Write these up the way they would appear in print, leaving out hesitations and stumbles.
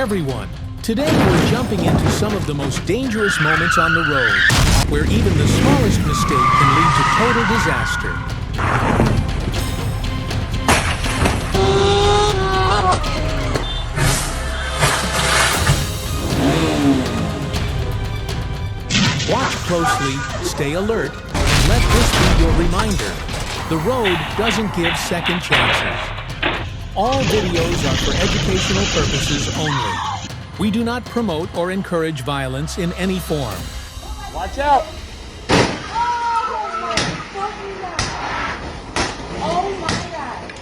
everyone! Today we're jumping into some of the most dangerous moments on the road, where even the smallest mistake can lead to total disaster. Watch closely, stay alert, and let this be your reminder. The road doesn't give second chances. All videos are for educational purposes only. We do not promote or encourage violence in any form. Watch out! Oh my God!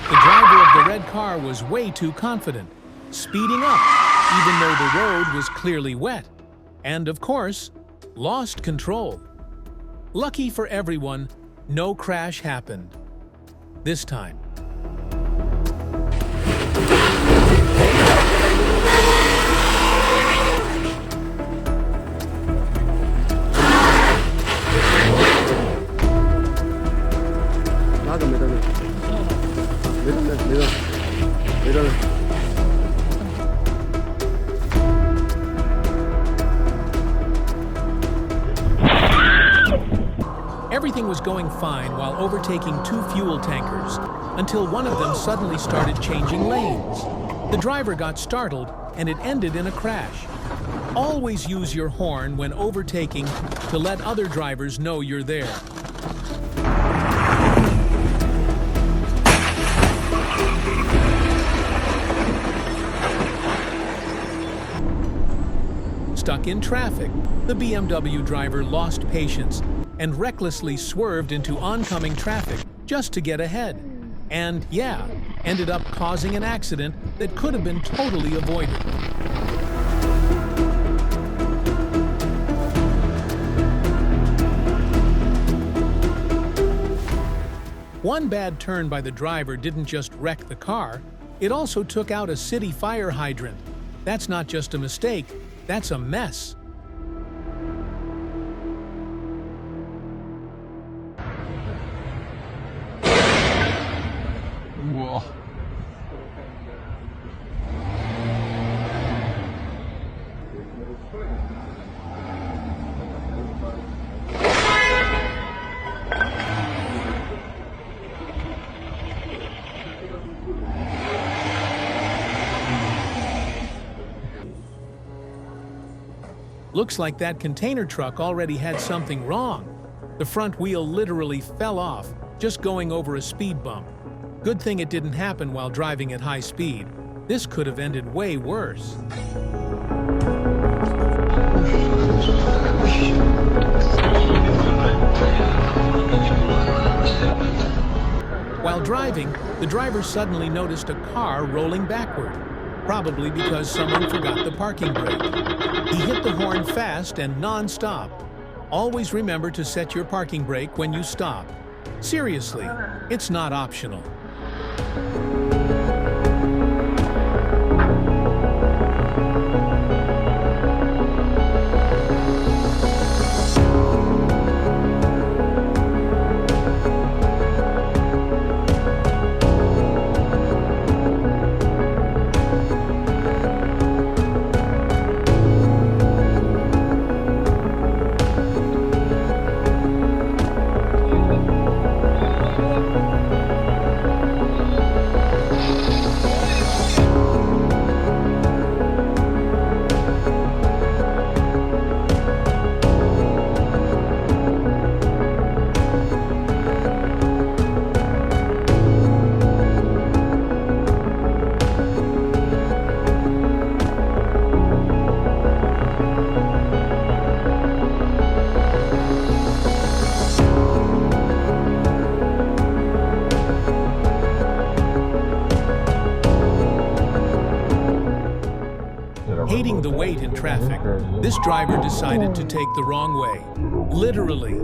The driver of the red car was way too confident, speeding up, even though the road was clearly wet. And of course, lost control. Lucky for everyone, no crash happened. This time. Everything was going fine while overtaking two fuel tankers, until one of them suddenly started changing lanes. The driver got startled, and it ended in a crash. Always use your horn when overtaking to let other drivers know you're there. Stuck in traffic, the BMW driver lost patience and recklessly swerved into oncoming traffic just to get ahead. And yeah, ended up causing an accident that could have been totally avoided. One bad turn by the driver didn't just wreck the car, it also took out a city fire hydrant. That's not just a mistake, that's a mess. Whoa. Looks like that container truck already had something wrong. The front wheel literally fell off, just going over a speed bump. Good thing it didn't happen while driving at high speed. This could have ended way worse. While driving, the driver suddenly noticed a car rolling backward, probably because someone forgot the parking brake. He hit the horn fast and non-stop. Always remember to set your parking brake when you stop. Seriously, it's not optional. Hating the wait in traffic, this driver decided to take the wrong way, literally,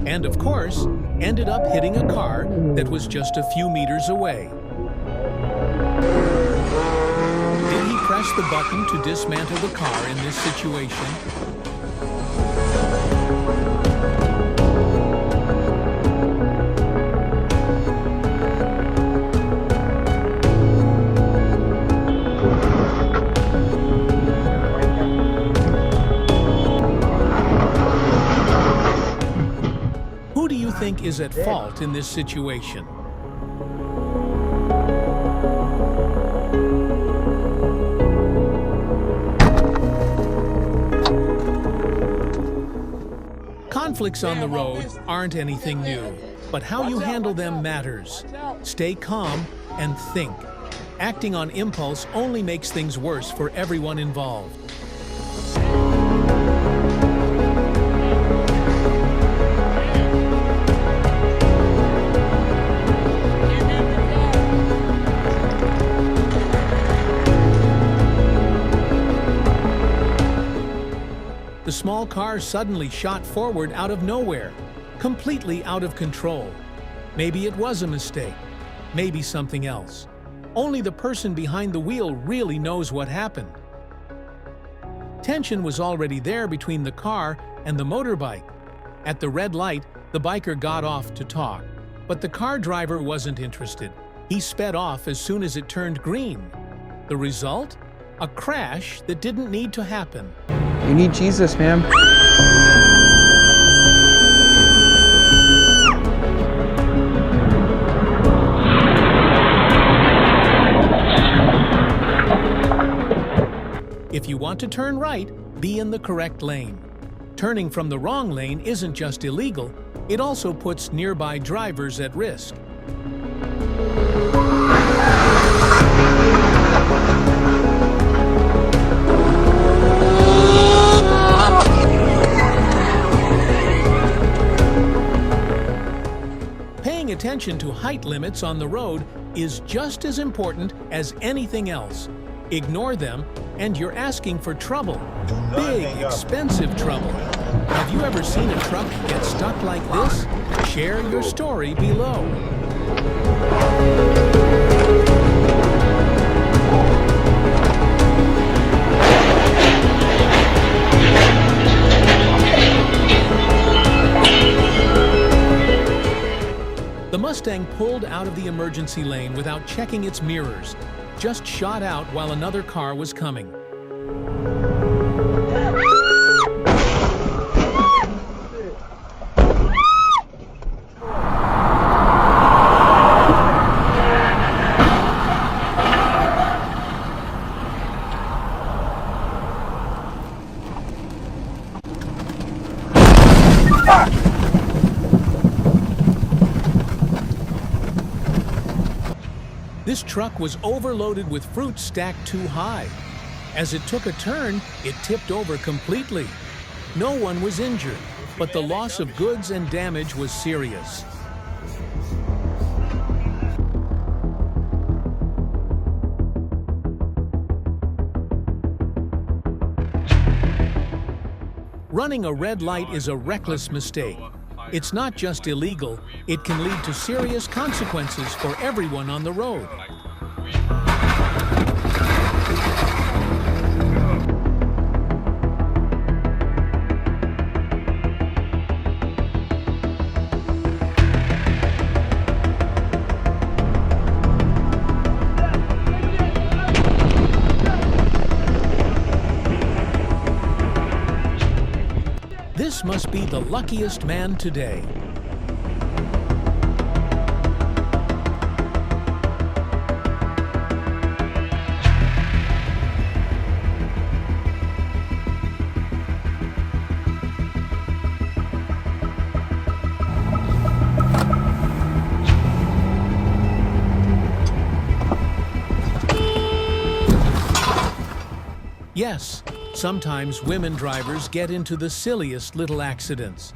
and of course, ended up hitting a car that was just a few meters away. Did he press the button to dismantle the car in this situation? is at fault in this situation? Conflicts on the road aren't anything new, but how you handle them matters. Stay calm and think. Acting on impulse only makes things worse for everyone involved. The small car suddenly shot forward out of nowhere, completely out of control. Maybe it was a mistake, maybe something else. Only the person behind the wheel really knows what happened. Tension was already there between the car and the motorbike. At the red light, the biker got off to talk, but the car driver wasn't interested. He sped off as soon as it turned green. The result? A crash that didn't need to happen. You need Jesus, ma'am. If you want to turn right, be in the correct lane. Turning from the wrong lane isn't just illegal, it also puts nearby drivers at risk. Paying attention to height limits on the road is just as important as anything else. Ignore them, and you're asking for trouble. Big, expensive trouble. Have you ever seen a truck get stuck like this? Share your story below. The Mustang pulled out of the emergency lane without checking its mirrors, just shot out while another car was coming. This truck was overloaded with fruit stacked too high. As it took a turn, it tipped over completely. No one was injured, but the loss of goods and damage was serious. Running a red light is a reckless mistake. It's not just illegal, it can lead to serious consequences for everyone on the road. This must be the luckiest man today. Yes, sometimes women drivers get into the silliest little accidents.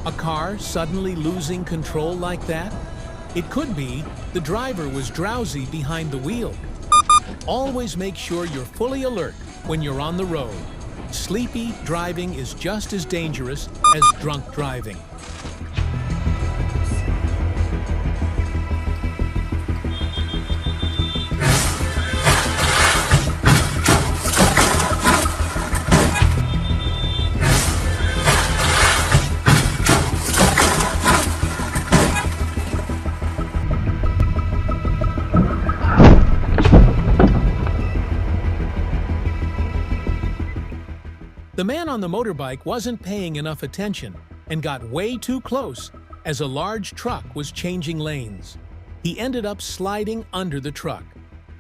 A car suddenly losing control like that? It could be the driver was drowsy behind the wheel. Always make sure you're fully alert when you're on the road. Sleepy driving is just as dangerous as drunk driving. The man on the motorbike wasn't paying enough attention and got way too close as a large truck was changing lanes. He ended up sliding under the truck.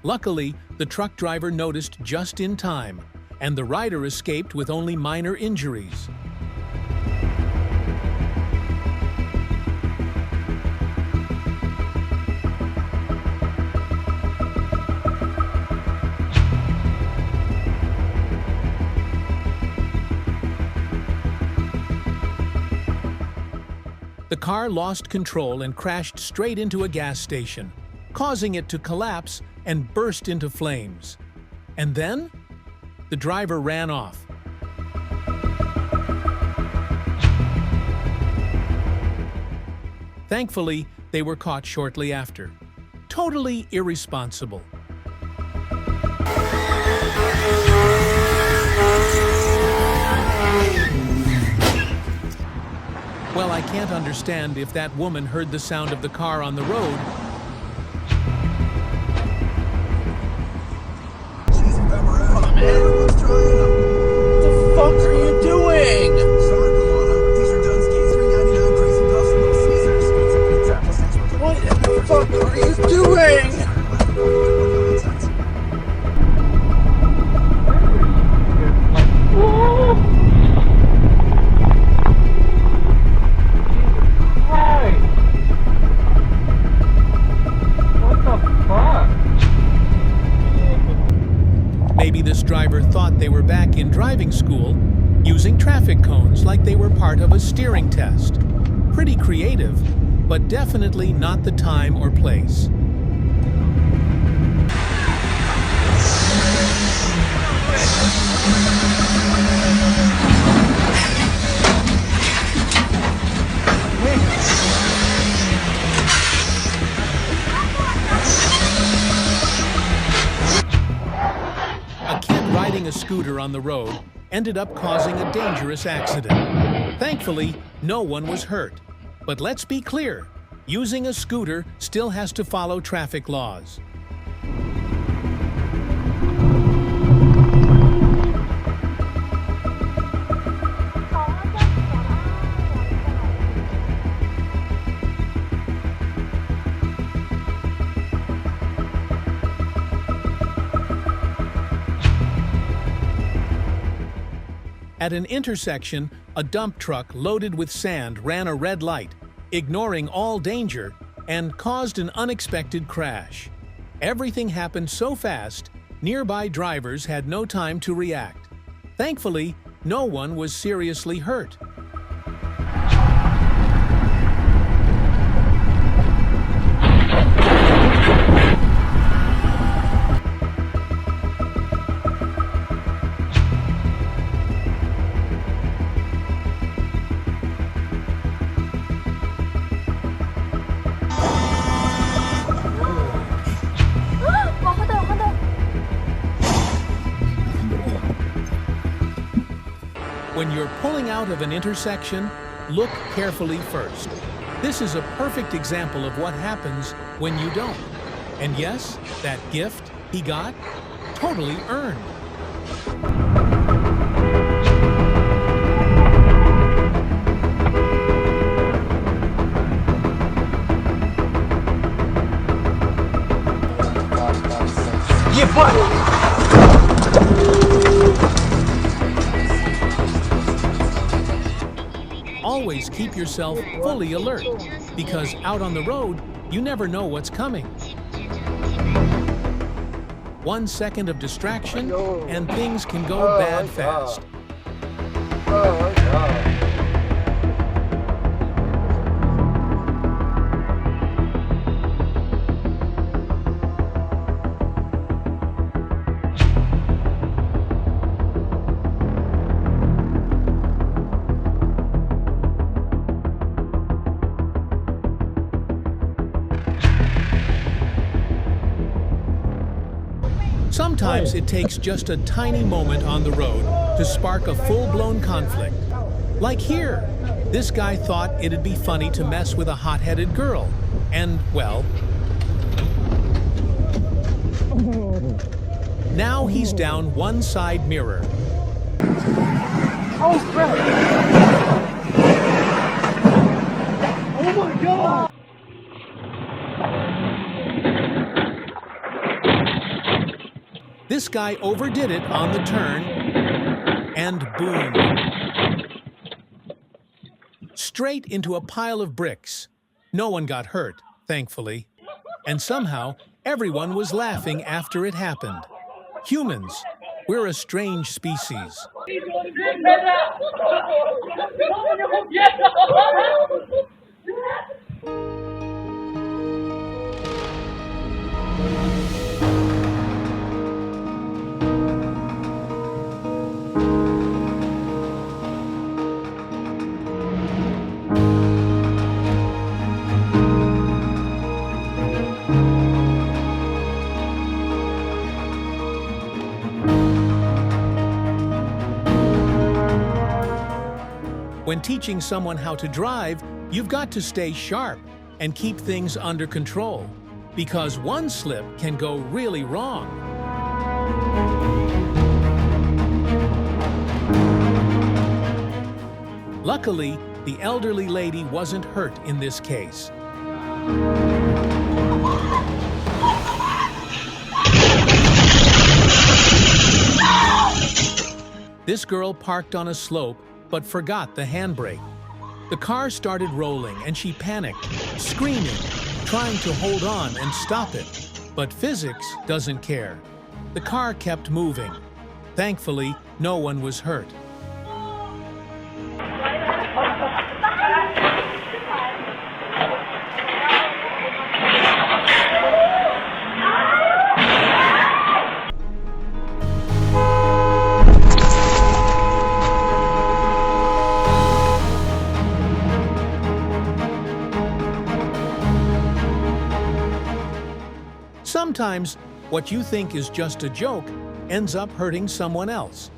Luckily, the truck driver noticed just in time, and the rider escaped with only minor injuries. The car lost control and crashed straight into a gas station, causing it to collapse and burst into flames. And then, the driver ran off. Thankfully, they were caught shortly after. Totally irresponsible. Well, I can't understand if that woman heard the sound of the car on the road. Oh, man. What the fuck are you doing? These are Dunn's keys, $3.99, Crazy Puffs, Little Caesars. What the fuck are you doing? Maybe this driver thought they were back in driving school, using traffic cones like they were part of a steering test. Pretty creative, but definitely not the time or place. Riding a scooter on the road ended up causing a dangerous accident. Thankfully, no one was hurt. But let's be clear, using a scooter still has to follow traffic laws. At an intersection, a dump truck loaded with sand ran a red light, ignoring all danger, and caused an unexpected crash. Everything happened so fast, nearby drivers had no time to react. Thankfully, no one was seriously hurt. When you're pulling out of an intersection, look carefully first. This is a perfect example of what happens when you don't. And yes, that gift he got, totally earned. Yeah, but Always keep yourself fully alert, because out on the road, you never know what's coming. 1 second of distraction, and things can go bad fast. Sometimes it takes just a tiny moment on the road to spark a full-blown conflict. Like here, this guy thought it'd be funny to mess with a hot-headed girl, and, well, now he's down one side mirror. Oh crap! Oh my god! This guy overdid it on the turn, and boom. Straight into a pile of bricks. No one got hurt, thankfully. And somehow, everyone was laughing after it happened. Humans, we're a strange species. When teaching someone how to drive, you've got to stay sharp and keep things under control, because one slip can go really wrong. Luckily, the elderly lady wasn't hurt in this case. This girl parked on a slope but forgot the handbrake. The car started rolling and she panicked, screaming, trying to hold on and stop it. But physics doesn't care. The car kept moving. Thankfully, no one was hurt. Sometimes, what you think is just a joke ends up hurting someone else.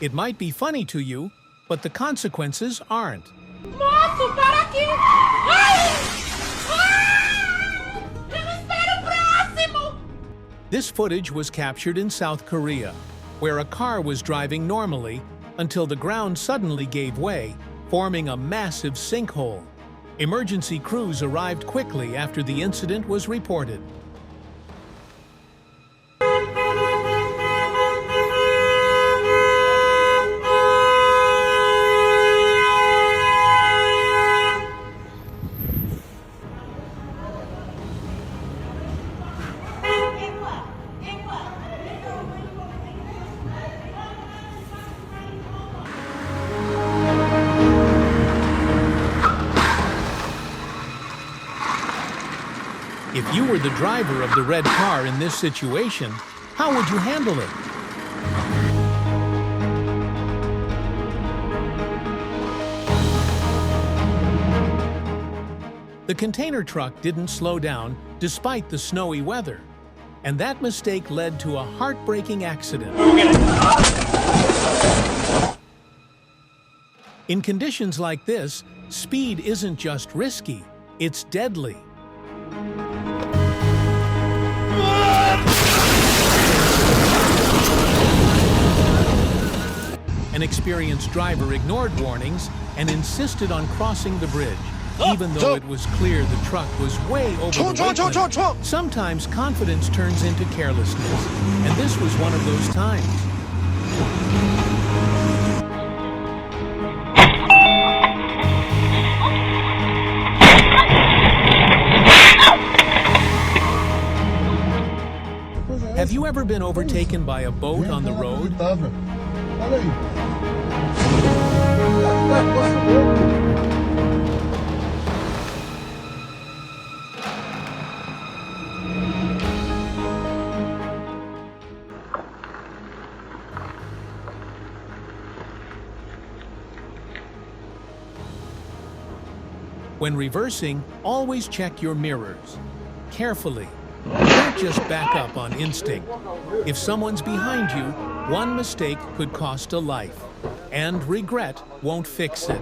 It might be funny to you, but the consequences aren't. Moço, para aqui! Ai! Ah! Eu espero o próximo! This footage was captured in South Korea, where a car was driving normally until the ground suddenly gave way, forming a massive sinkhole. Emergency crews arrived quickly after the incident was reported. If you were the driver of the red car in this situation, how would you handle it? The container truck didn't slow down despite the snowy weather, and that mistake led to a heartbreaking accident. In conditions like this, speed isn't just risky, it's deadly. An experienced driver ignored warnings and insisted on crossing the bridge, even though it was clear the truck was way over the weight limit. Sometimes confidence turns into carelessness, and this was one of those times. Have you ever been overtaken by a boat on the road? When reversing, always check your mirrors. Carefully. Don't just back up on instinct. If someone's behind you, one mistake could cost a life, and regret won't fix it.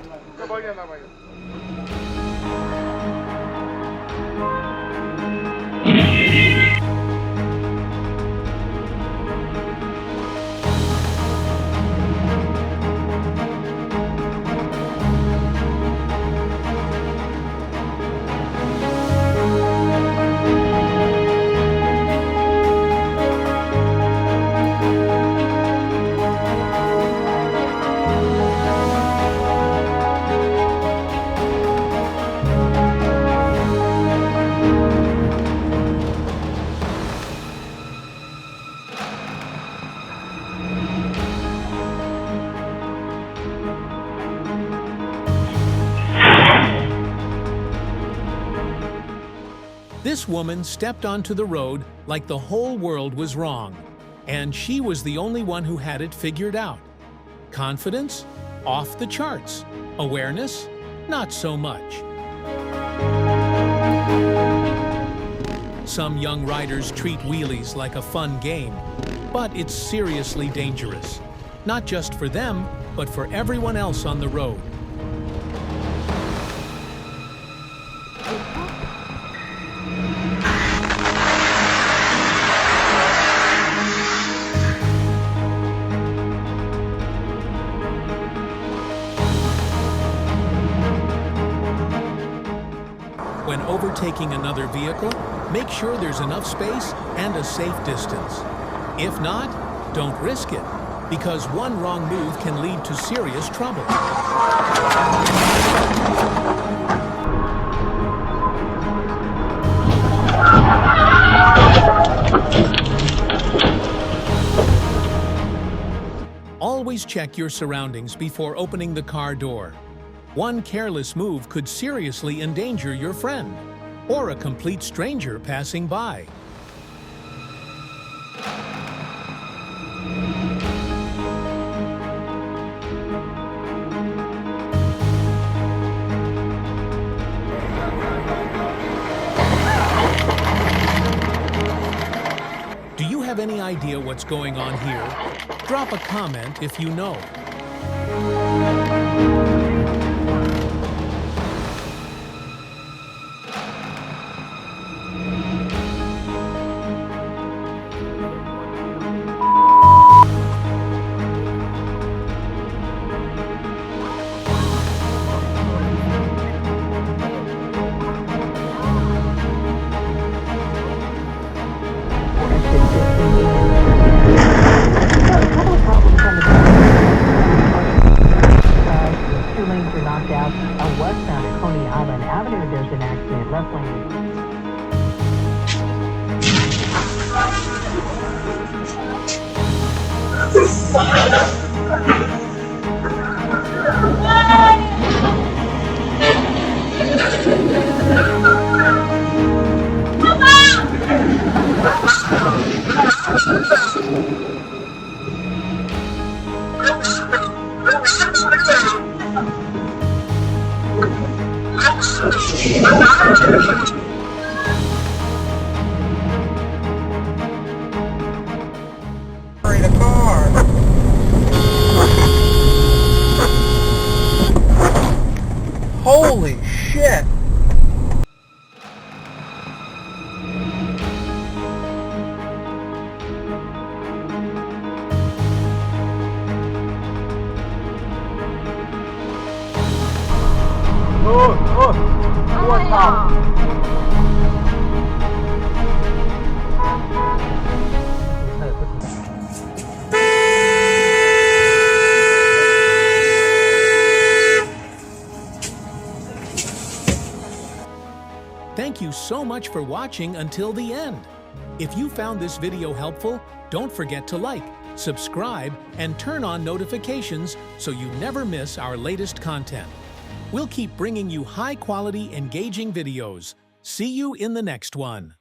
This woman stepped onto the road like the whole world was wrong, and she was the only one who had it figured out. Confidence? Off the charts. Awareness? Not so much. Some young riders treat wheelies like a fun game, but it's seriously dangerous. Not just for them, but for everyone else on the road. When overtaking another vehicle, make sure there's enough space and a safe distance. If not, don't risk it, because one wrong move can lead to serious trouble. Always check your surroundings before opening the car door. One careless move could seriously endanger your friend or a complete stranger passing by. Do you have any idea what's going on here? Drop a comment if you know. Westbound at Coney Island Avenue, there's an accident. Left lane. Hurry the car! Holy shit! What's up? Thank you so much for watching until the end. If you found this video helpful, don't forget to like, subscribe, and turn on notifications so you never miss our latest content. We'll keep bringing you high-quality, engaging videos. See you in the next one.